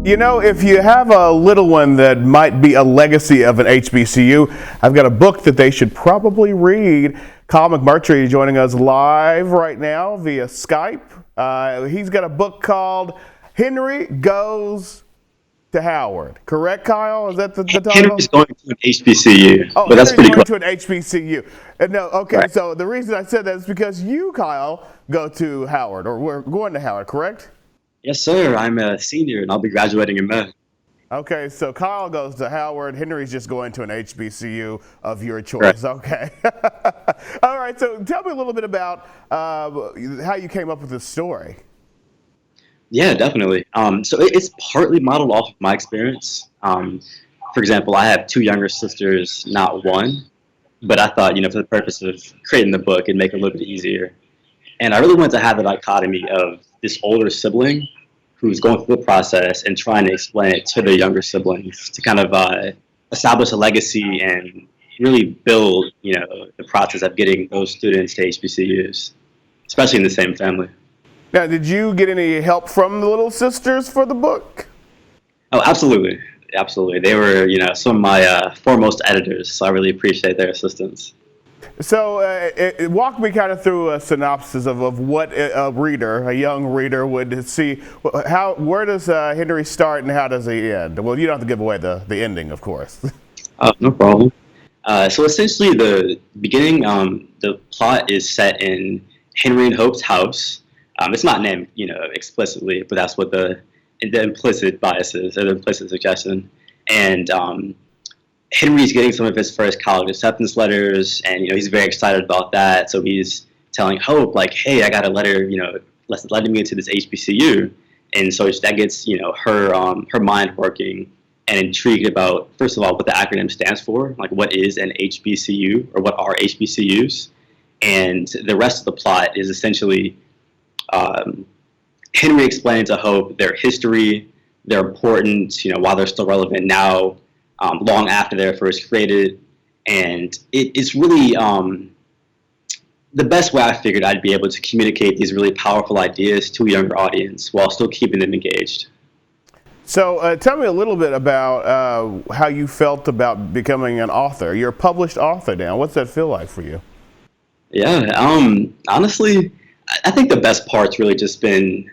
You know, if you have a little one that might be a legacy of an HBCU, I've got a book that they should probably read. Kyle McMurtry joining us live right now via Skype. He's got a book called Henry Goes to Howard. Correct, Kyle? Is that the title? Henry's going to an HBCU, Oh, but that's Henry's pretty going cool. to an HBCU. No, okay, Right. so the reason I said that is because you, Kyle, go to Howard, or we're going to Howard, correct? Yes, sir. I'm a senior, and I'll be graduating in May. Okay, so Kyle goes to Howard. Henry's just going to an HBCU of your Right. choice. Okay. All right, so tell me a little bit about how you came up with this story. Yeah, definitely. So it's partly modeled off of my experience. For example, I have two younger sisters, not one, but I thought, for the purpose of creating the book, it'd make it a little bit easier. And I really wanted to have the dichotomy of this older sibling who's going through the process and trying to explain it to their younger siblings to kind of establish a legacy and really build, the process of getting those students to HBCUs, especially in the same family. Now, did you get any help from the little sisters for the book? Oh, absolutely. Absolutely. They were, some of my foremost editors, so I really appreciate their assistance. So walk me kind of through a synopsis of what a young reader would see. Where does Henry start and how does he end? Well, you don't have to give away the ending, of course. No problem. So essentially the beginning, the plot is set in Henry and Hope's house. It's not named, explicitly, but that's what the implicit bias is, or the implicit suggestion. And Henry's getting some of his first college acceptance letters, and he's very excited about that. So he's telling Hope, like, "Hey, I got a letter, letting me into this HBCU." And so that gets her mind working and intrigued about, first of all, what the acronym stands for, like what is an HBCU or what are HBCUs, and the rest of the plot is essentially Henry explaining to Hope their history, their importance, why they're still relevant now. Long after they were first created, and it's really the best way I figured I'd be able to communicate these really powerful ideas to a younger audience while still keeping them engaged. So tell me a little bit about how you felt about becoming an author. You're a published author now. What's that feel like for you? Yeah, honestly, I think the best part's really just been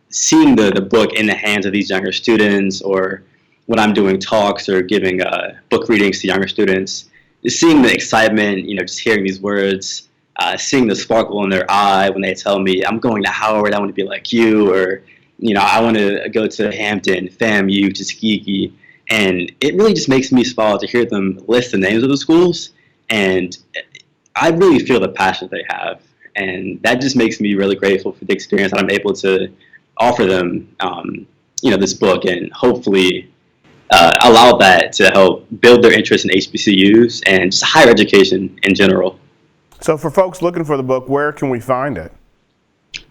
seeing the book in the hands of these younger students, or when I'm doing talks or giving book readings to younger students, just seeing the excitement, just hearing these words, seeing the sparkle in their eye when they tell me, "I'm going to Howard, I want to be like you," or, "I want to go to Hampton, FAMU, Tuskegee." And it really just makes me smile to hear them list the names of the schools, and I really feel the passion they have. And that just makes me really grateful for the experience that I'm able to offer them, this book, and hopefully allow that to help build their interest in HBCUs and just higher education in general. So for folks looking for the book, where can we find it?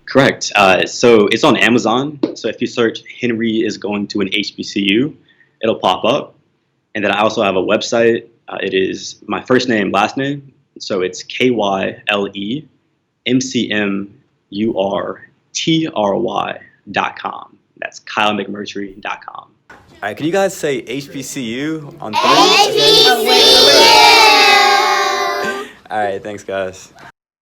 Correct. So it's on Amazon. So if you search Henry is going to an HBCU, it'll pop up. And then I also have a website. It is my first name, last name. So it's KyleMcMurtry.com. That's KyleMcMurtry.com. All right, can you guys say HBCU on three? HBCU! All right, thanks, guys.